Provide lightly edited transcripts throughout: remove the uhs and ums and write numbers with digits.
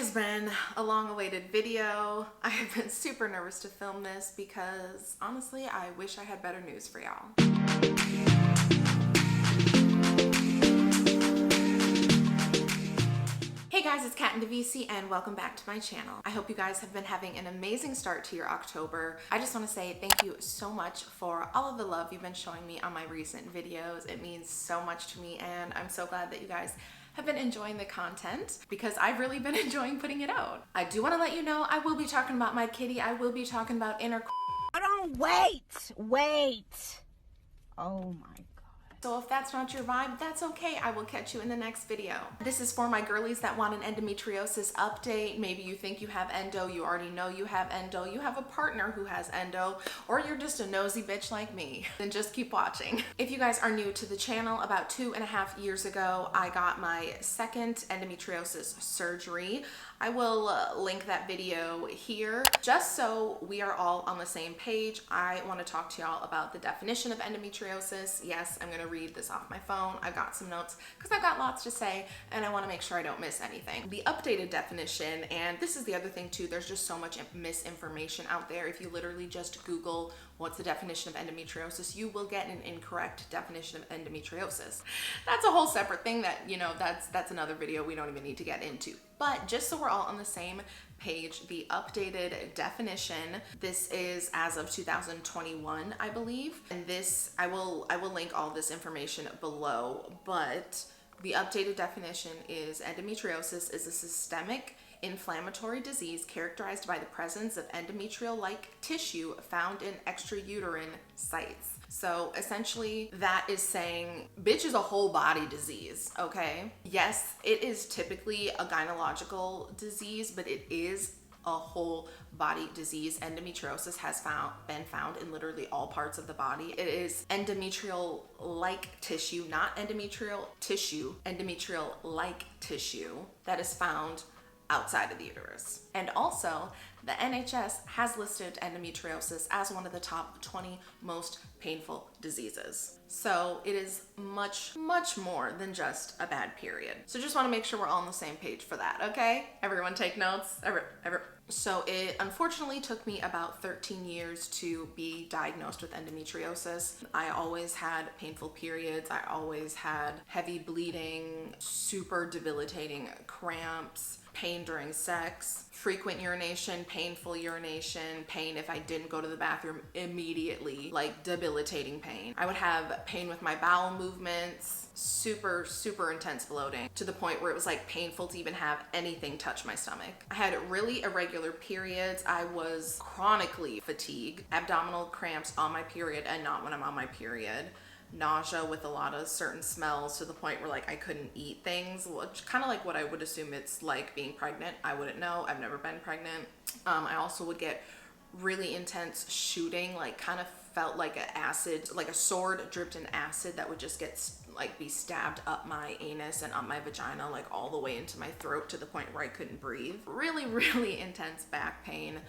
has been a long-awaited video. I have been super nervous to film this because honestly, I wish I had better news for y'all. Hey guys, it's Ndivisi and welcome back to my channel. I hope you guys have been having an amazing start to your October. I just want to say thank you so much for all of the love you've been showing me on my recent videos. It means so much to me and I'm so glad that you guys have been enjoying the content because I've really been enjoying putting it out. I do want to let you know I will be talking about my kitty. I will be talking about inner. Wait. Oh my God. So if that's not your vibe, that's okay. I will catch you in the next video. This is for my girlies that want an endometriosis update. Maybe you think you have endo, you already know you have endo, you have a partner who has endo, or you're just a nosy bitch like me. Then just keep watching. If you guys are new to the channel, about 2.5 years ago, I got my second endometriosis surgery. I will link that video here just so we are all on the same page. I want to talk to y'all about the definition of endometriosis. Yes, I'm going to read this off my phone. I've got some notes because I've got lots to say and I want to make sure I don't miss anything. The updated definition, and this is the other thing too, there's just so much misinformation out there. If you literally just Google what's the definition of endometriosis, you will get an incorrect definition of endometriosis. That's a whole separate thing that, you know, that's another video we don't even need to get into. But just so we're all on the same page, the updated definition, this is as of 2021, I believe. And this, I will link all this information below, but the updated definition is endometriosis is a systemic inflammatory disease characterized by the presence of endometrial-like tissue found in extrauterine sites. So essentially that is saying bitch is a whole body disease, okay? Yes, it is typically a gynecological disease, but it is a whole body disease. Endometriosis has been found in literally all parts of the body. It is endometrial-like tissue, not endometrial tissue, endometrial-like tissue that is found outside of the uterus. And also, the NHS has listed endometriosis as one of the top 20 most painful diseases. So it is much, much more than just a bad period. So just want to make sure we're all on the same page for that, okay? Everyone take notes. So it unfortunately took me about 13 years to be diagnosed with endometriosis. I always had painful periods. I always had heavy bleeding, super debilitating cramps, pain during sex, frequent urination, painful urination, pain if I didn't go to the bathroom immediately, like debilitating pain. I would have pain with my bowel movements, super, super intense bloating to the point where it was like painful to even have anything touch my stomach. I had really irregular periods. I was chronically fatigued, abdominal cramps on my period and not when I'm on my period. Nausea with a lot of certain smells to the point where like I couldn't eat things, which kind of like what I would assume it's like being pregnant. I wouldn't know. I've never been pregnant. I also would get really intense shooting, like kind of felt like an acid, like a sword dripped in acid that would just get like be stabbed up my anus and up my vagina, like all the way into my throat to the point where I couldn't breathe. Really, really intense back pain,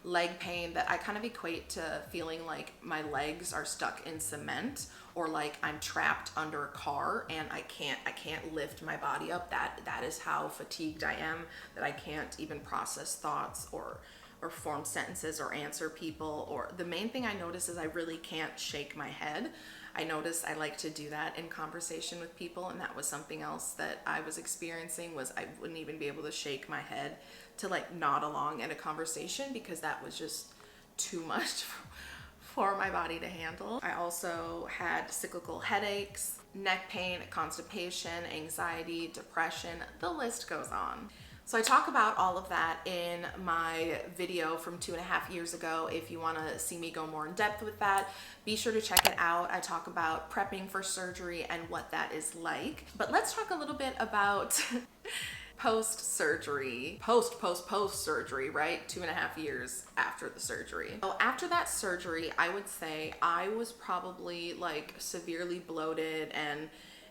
leg pain that I kind of equate to feeling like my legs are stuck in cement or like I'm trapped under a car and I can't lift my body up. That is how fatigued I am, that I can't even process thoughts or form sentences or answer people. Or the main thing I notice is I really can't shake my head. I noticed I like to do that in conversation with people, and that was something else that I was experiencing, was I wouldn't even be able to shake my head to like nod along in a conversation because that was just too much for my body to handle. I also had cyclical headaches, neck pain, constipation, anxiety, depression, the list goes on. So I talk about all of that in my video from 2.5 years ago. If you want to see me go more in depth with that, be sure to check it out. I talk about prepping for surgery and what that is like. But let's talk a little bit about post-surgery, post-surgery, right? 2.5 years after the surgery. So after that surgery, I would say I was probably like severely bloated and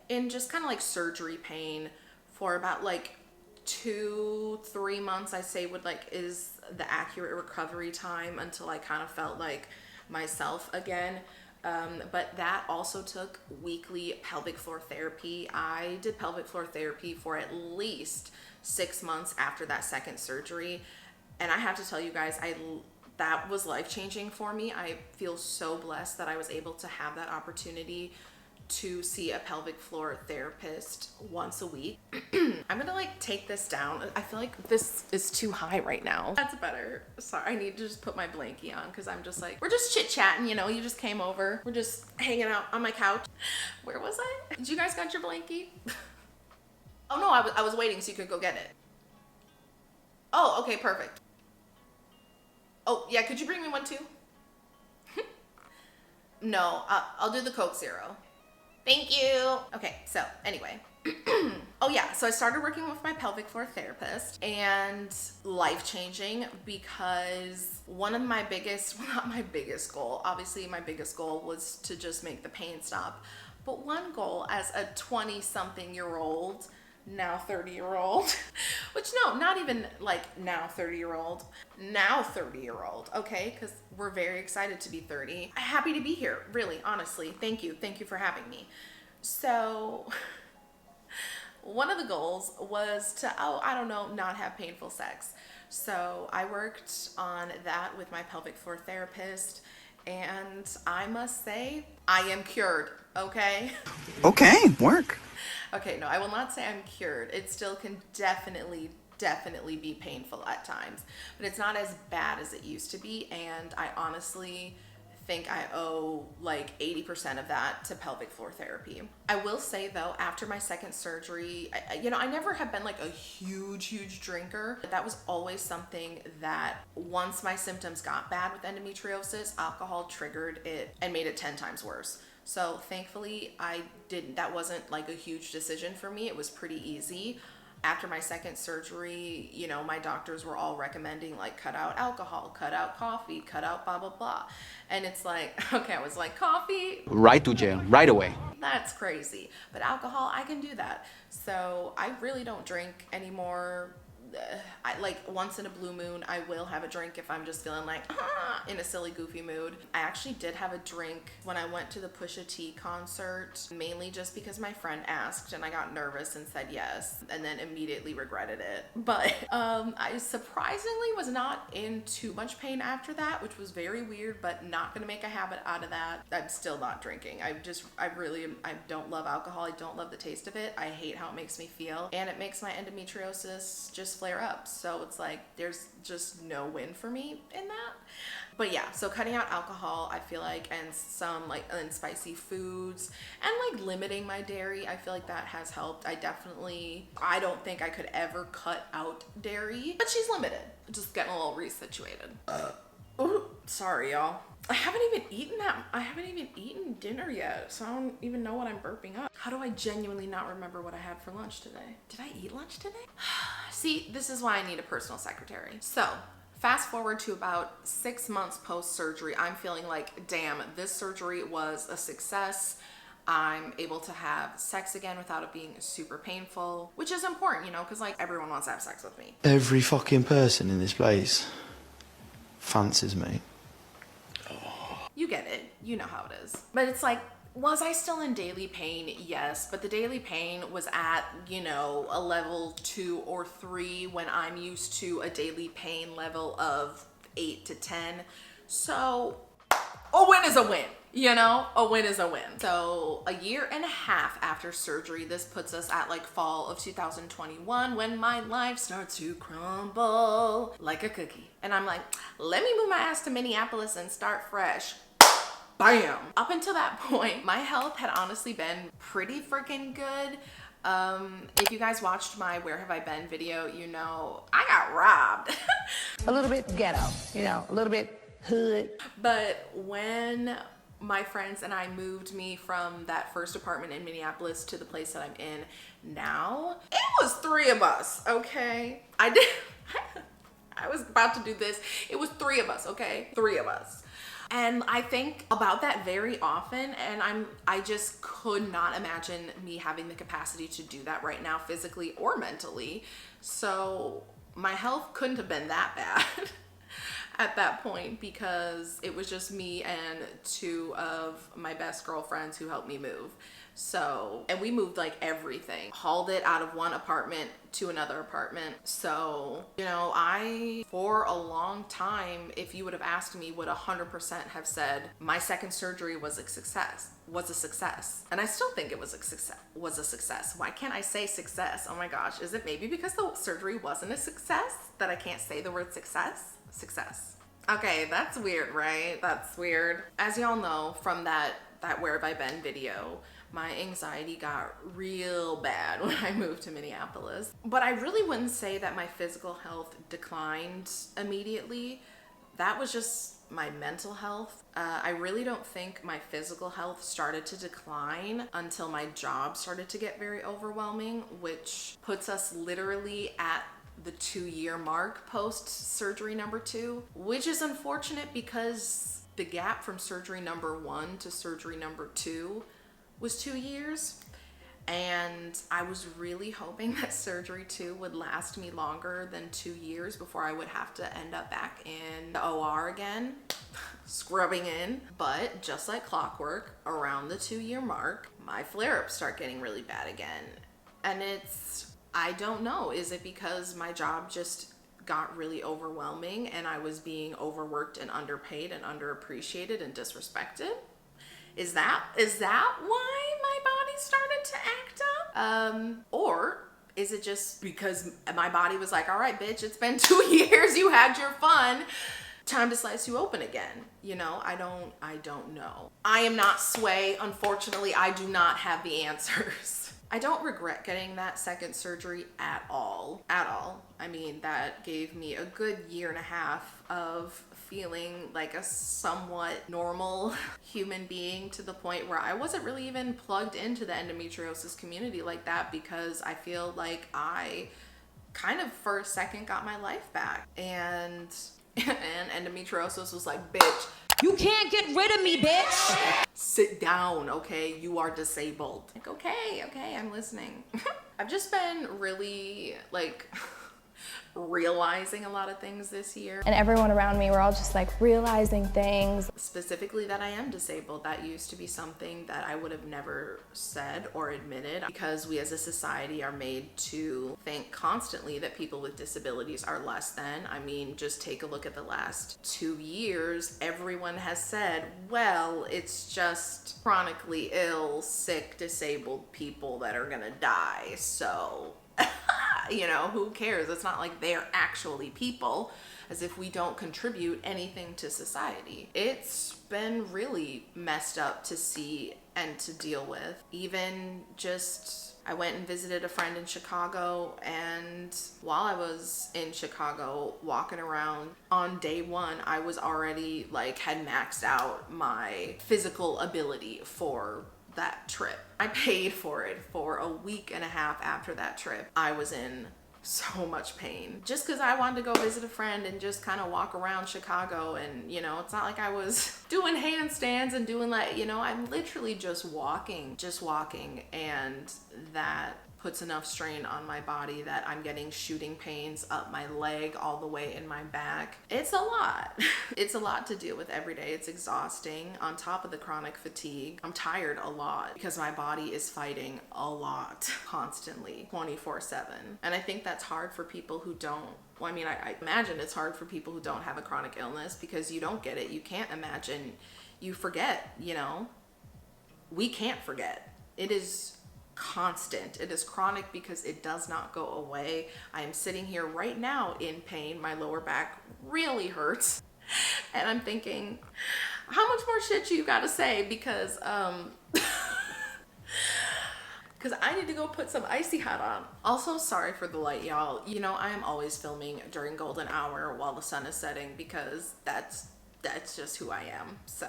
in just kind of like surgery pain for about like 2-3 months, I say is the accurate recovery time until I kind of felt like myself again. But that also took weekly pelvic floor therapy. I did pelvic floor therapy for at least 6 months after that second surgery. And I have to tell you guys, that was life-changing for me. I feel so blessed that I was able to have that opportunity to see a pelvic floor therapist once a week. I'm gonna like take this down. I feel like this is too high right now. That's better. Sorry, I need to just put my blankie on because I'm just like, we're just chit-chatting, you know, you just came over. We're just hanging out on my couch. Where was I? Did you guys got your blankie? Oh no, I was waiting so you could go get it. Oh, okay, perfect. Oh yeah, could you bring me one too? No, I'll do the Coke Zero. Thank you. Okay, so anyway. Oh yeah, so I started working with my pelvic floor therapist, and life-changing because one of my biggest, well, not my biggest goal, obviously my biggest goal was to just make the pain stop, but one goal as a 20-something-year-old, now 30-year-old, which no, not even like now 30-year-old, now 30-year-old, okay, because we're very excited to be 30. Happy to be here, really, honestly. Thank you for having me. So one of the goals was to, I don't know, not have painful sex. So I worked on that with my pelvic floor therapist, and I must say I am cured, okay? Okay, work. Okay, no, I will not say I'm cured. It still can definitely be painful at times, but it's not as bad as it used to be, and I honestly think I owe like 80% of that to pelvic floor therapy. I will say though, after my second surgery, I never have been like a huge drinker, but that was always something that once my symptoms got bad with endometriosis, alcohol triggered it and made it 10 times worse. So thankfully that wasn't like a huge decision for me. It was pretty easy. After my second surgery, you know, my doctors were all recommending like cut out alcohol, cut out coffee, cut out blah, blah, blah. And it's like, okay, I was like, coffee? Right to jail, right away. That's crazy. But alcohol, I can do that. So I really don't drink anymore. I like once in a blue moon, I will have a drink if I'm just feeling like in a silly, goofy mood. I actually did have a drink when I went to the Pusha T concert, mainly just because my friend asked and I got nervous and said yes, and then immediately regretted it. But I surprisingly was not in too much pain after that, which was very weird, but not gonna make a habit out of that. I'm still not drinking. I don't love alcohol. I don't love the taste of it. I hate how it makes me feel, and it makes my endometriosis just flare up. So it's like there's just no win for me in that. But yeah, so cutting out alcohol, I feel like, and some like spicy foods, and like limiting my dairy, I feel like that has helped. I don't think I could ever cut out dairy, but she's limited. Just getting a little resituated. Ooh, sorry y'all. I haven't even eaten dinner yet, so I don't even know what I'm burping up. How do I genuinely not remember what I had for lunch today? Did I eat lunch today? See, this is why I need a personal secretary. So fast forward to about 6 months post-surgery, I'm feeling like, damn, this surgery was a success. I'm able to have sex again without it being super painful, which is important, you know, because like everyone wants to have sex with me. Every fucking person in this place fancies me. You get it. You know how it is. But it's like, was I still in daily pain? Yes, but the daily pain was at, you know, a level 2 or 3 when I'm used to a daily pain level of 8 to 10. So a win is a win, you know? A win is a win. So a year and a half after surgery, this puts us at like fall of 2021 when my life starts to crumble like a cookie. And I'm like, let me move my ass to Minneapolis and start fresh. Bam! Up until that point, my health had honestly been pretty freaking good. If you guys watched my Where Have I Been video, you know I got robbed. A little bit ghetto, you know, a little bit hood. But when my friends and I moved me from that first apartment in Minneapolis to the place that I'm in now, it was 3 of us, okay? I was about to do this. It was 3 of us, okay? 3 of us. And I think about that very often, and I just could not imagine me having the capacity to do that right now, physically or mentally. So my health couldn't have been that bad. at that point, because it was just me and two of my best girlfriends who helped me move. So, and we moved like everything, hauled it out of one apartment to another apartment. So, you know, for a long time, if you would have asked me, would 100% have said my second surgery was a success. And I still think it was a success. Why can't I say success? Oh my gosh, is it maybe because the surgery wasn't a success that I can't say the word success? Success. Okay, that's weird, right? That's weird. As y'all know from that Where Have I Been video, my anxiety got real bad when I moved to Minneapolis. But I really wouldn't say that my physical health declined immediately. That was just my mental health. I really don't think my physical health started to decline until my job started to get very overwhelming, which puts us literally at the 2-year mark post surgery number 2, which is unfortunate because the gap from surgery number 1 to surgery number 2 was 2 years. And I was really hoping that surgery 2 would last me longer than 2 years before I would have to end up back in the OR again, scrubbing in. But just like clockwork, around the 2-year mark, my flare-ups start getting really bad again. And I don't know, is it because my job just got really overwhelming and I was being overworked and underpaid and underappreciated and disrespected? Is that why my body started to act up? Or is it just because my body was like, all right, bitch, it's been 2 years, you had your fun, time to slice you open again? You know, I don't know. I am not Sway. Unfortunately, I do not have the answers. I don't regret getting that second surgery at all. I mean, that gave me a good 1.5 years of feeling like a somewhat normal human being, to the point where I wasn't really even plugged into the endometriosis community like that, because I feel like I kind of for a second got my life back. And endometriosis was like, bitch, You can't get rid of me, bitch. sit down, okay? You are disabled. Like, okay, I'm listening. I've just been really like realizing a lot of things this year. And everyone around me, we're all just like realizing things. Specifically that I am disabled. That used to be something that I would have never said or admitted, because we as a society are made to think constantly that people with disabilities are less than. I mean, just take a look at the last 2 years. Everyone has said, well, it's just chronically ill, sick, disabled people that are gonna die. So you know, who cares? It's not like they're actually people, as if we don't contribute anything to society. It's been really messed up to see and to deal with. Even just, I went and visited a friend in Chicago, and while I was in Chicago walking around on day 1, I was already like had maxed out my physical ability for that trip. I paid for it for a 1.5 weeks after that trip. I was in so much pain just because I wanted to go visit a friend and just kind of walk around Chicago. And you know, it's not like I was doing handstands and doing like, you know, I'm literally just walking, and that puts enough strain on my body that I'm getting shooting pains up my leg all the way in my back. It's a lot. It's a lot to deal with every day. It's exhausting on top of the chronic fatigue. I'm tired a lot because my body is fighting a lot constantly, 24/7. And I think that's hard for people who don't, well, I mean, I imagine it's hard for people who don't have a chronic illness, because you don't get it. You can't imagine, you forget, you know? We can't forget. It is constant. It is chronic because it does not go away. I am sitting here right now in pain. My lower back really hurts. And I'm thinking, how much more shit you gotta say? Because because I need to go put some icy hot on. Also, sorry for the light, y'all. You know, I am always filming during golden hour while the sun is setting, because that's just who I am. So,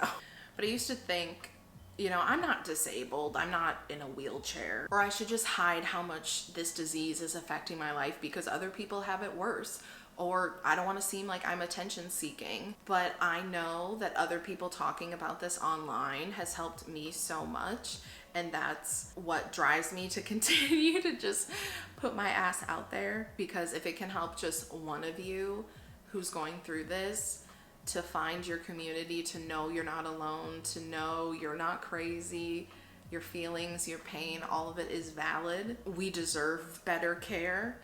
but I used to think, you know, I'm not disabled, I'm not in a wheelchair, or I should just hide how much this disease is affecting my life because other people have it worse, or I don't want to seem like I'm attention seeking. But I know that other people talking about this online has helped me so much, and that's what drives me to continue to just put my ass out there, because if it can help just one of you who's going through this, to find your community, to know you're not alone, to know you're not crazy. Your feelings, your pain, all of it is valid. We deserve better care,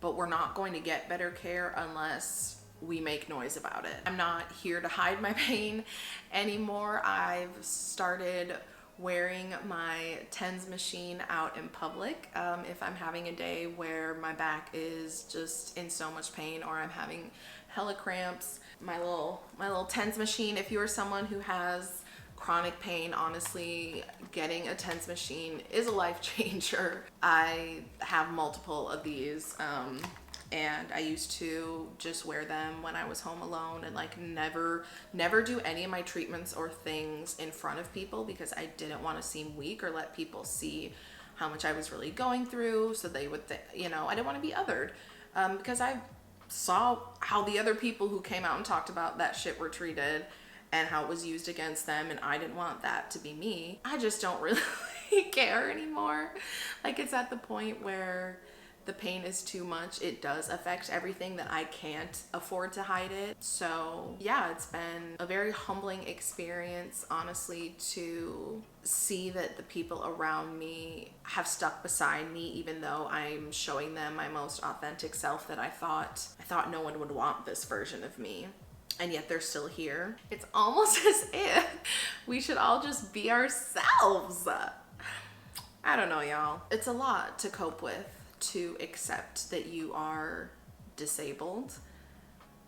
but we're not going to get better care unless we make noise about it. I'm not here to hide my pain anymore. I've started wearing my TENS machine out in public. If I'm having a day where my back is just in so much pain, or I'm having hella cramps, my little TENS machine, if you're someone who has chronic pain, honestly, getting a TENS machine is a life changer. I have multiple of these, and I used to just wear them when I was home alone, and like never do any of my treatments or things in front of people, because I didn't want to seem weak or let people see how much I was really going through, so they would you know, I didn't want to be othered, because I saw how the other people who came out and talked about that shit were treated and how it was used against them, and I didn't want that to be me. I just don't really care anymore. Like, it's at the point where the pain is too much. It does affect everything that I can't afford to hide it. So yeah, it's been a very humbling experience, honestly, to see that the people around me have stuck beside me, even though I'm showing them my most authentic self that I thought no one would want this version of me. And yet they're still here. It's almost as if we should all just be ourselves. I don't know, y'all. It's a lot to cope with, to accept that you are disabled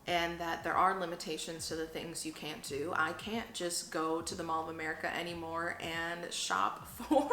and that there are limitations to the things you can't do. I can't just go to the Mall of America anymore and shop for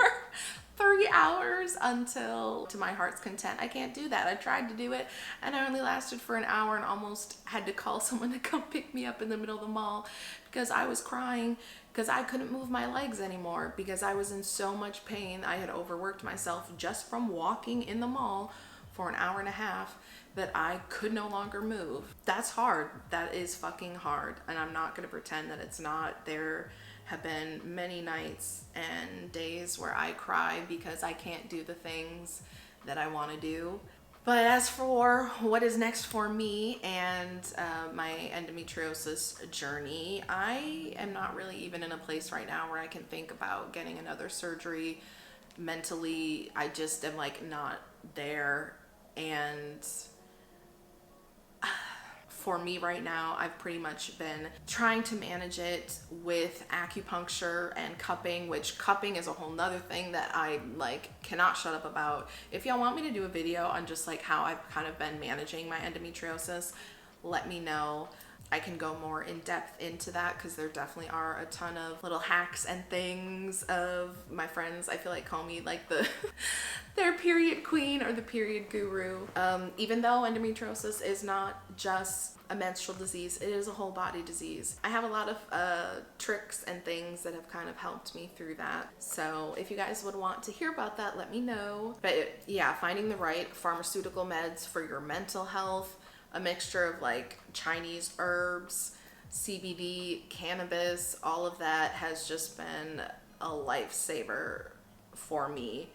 3 hours until to my heart's content. I can't do that. I tried to do it and I only lasted for an hour and almost had to call someone to come pick me up in the middle of the mall because I was crying because I couldn't move my legs anymore because I was in so much pain. I had overworked myself just from walking in the mall for an hour and a half that I could no longer move. That's hard. That is fucking hard. And I'm not gonna pretend that it's not. There have been many nights and days where I cry because I can't do the things that I want to do. But as for what is next for me and my endometriosis journey, I am not really even in a place right now where I can think about getting another surgery. Mentally, I just am like not there. And for me right now, I've pretty much been trying to manage it with acupuncture and cupping, which cupping is a whole nother thing that I like cannot shut up about. If y'all want me to do a video on just like how I've kind of been managing my endometriosis, let me know. I can go more in depth into that because there definitely are a ton of little hacks and things of my friends. I feel like call me like their period queen or the period guru. Even though endometriosis is not just a menstrual disease, it is a whole body disease. I have a lot of tricks and things that have kind of helped me through that. So if you guys would want to hear about that, let me know. But yeah, finding the right pharmaceutical meds for your mental health, a mixture of like Chinese herbs, CBD, cannabis, all of that has just been a lifesaver for me.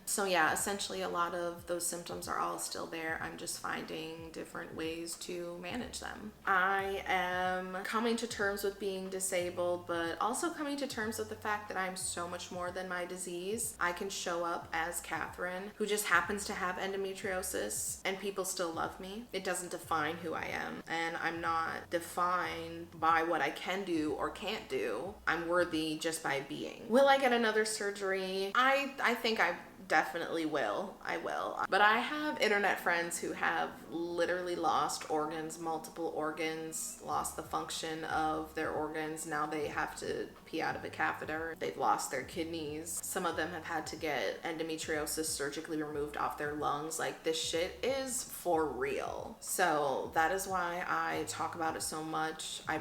So yeah, essentially a lot of those symptoms are all still there. I'm just finding different ways to manage them. I am coming to terms with being disabled, but also coming to terms with the fact that I'm so much more than my disease. I can show up as Catherine, who just happens to have endometriosis, and people still love me. It doesn't define who I am, and I'm not defined by what I can do or can't do. I'm worthy just by being. Will I get another surgery? I think I definitely will. I will. But I have internet friends who have literally lost organs, multiple organs, lost the function of their organs. Now they have to pee out of a catheter. They've lost their kidneys. Some of them have had to get endometriosis surgically removed off their lungs. Like, this shit is for real. So that is why I talk about it so much. I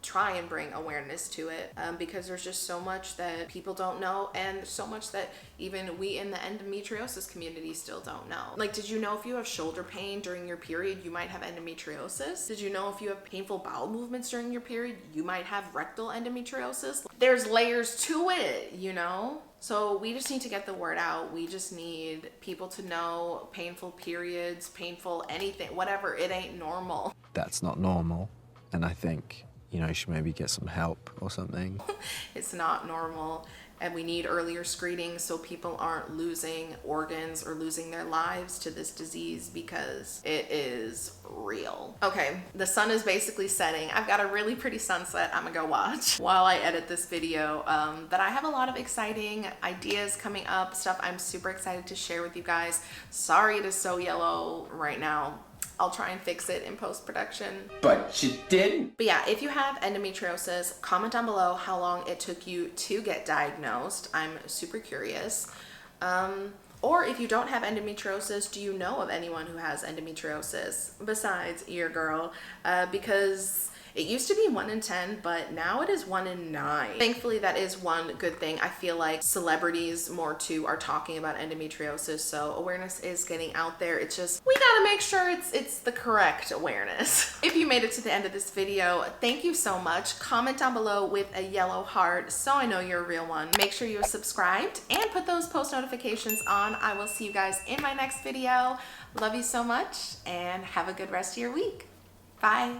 try and bring awareness to it because there's just so much that people don't know, and so much that even we in the endometriosis community still don't know. Like, did you know if you have shoulder pain during your period, you might have endometriosis? Did you know if you have painful bowel movements during your period, you might have rectal endometriosis? There's layers to it, you know? So we just need to get the word out. We just need people to know painful periods, painful anything, whatever, it ain't normal. That's not normal. and I think, you know, you should maybe get some help or something. It's not normal, and we need earlier screening so people aren't losing organs or losing their lives to this disease, because it is real. Okay, the sun is basically setting. I've got a really pretty sunset I'm gonna go watch while I edit this video, but I have a lot of exciting ideas coming up, stuff I'm super excited to share with you guys. Sorry it is so yellow right now. I'll try and fix it in post-production. But you didn't. But yeah, if you have endometriosis, comment down below how long it took you to get diagnosed. I'm super curious. Or if you don't have endometriosis, do you know of anyone who has endometriosis besides your girl? Because it used to be 1 in 10, but now it is 1 in 9. Thankfully, that is one good thing. I feel like celebrities more too are talking about endometriosis, so awareness is getting out there. It's just, we gotta make sure it's the correct awareness. If you made it to the end of this video, thank you so much. Comment down below with a yellow heart so I know you're a real one. Make sure you're subscribed and put those post notifications on. I will see you guys in my next video. Love you so much and have a good rest of your week. Bye.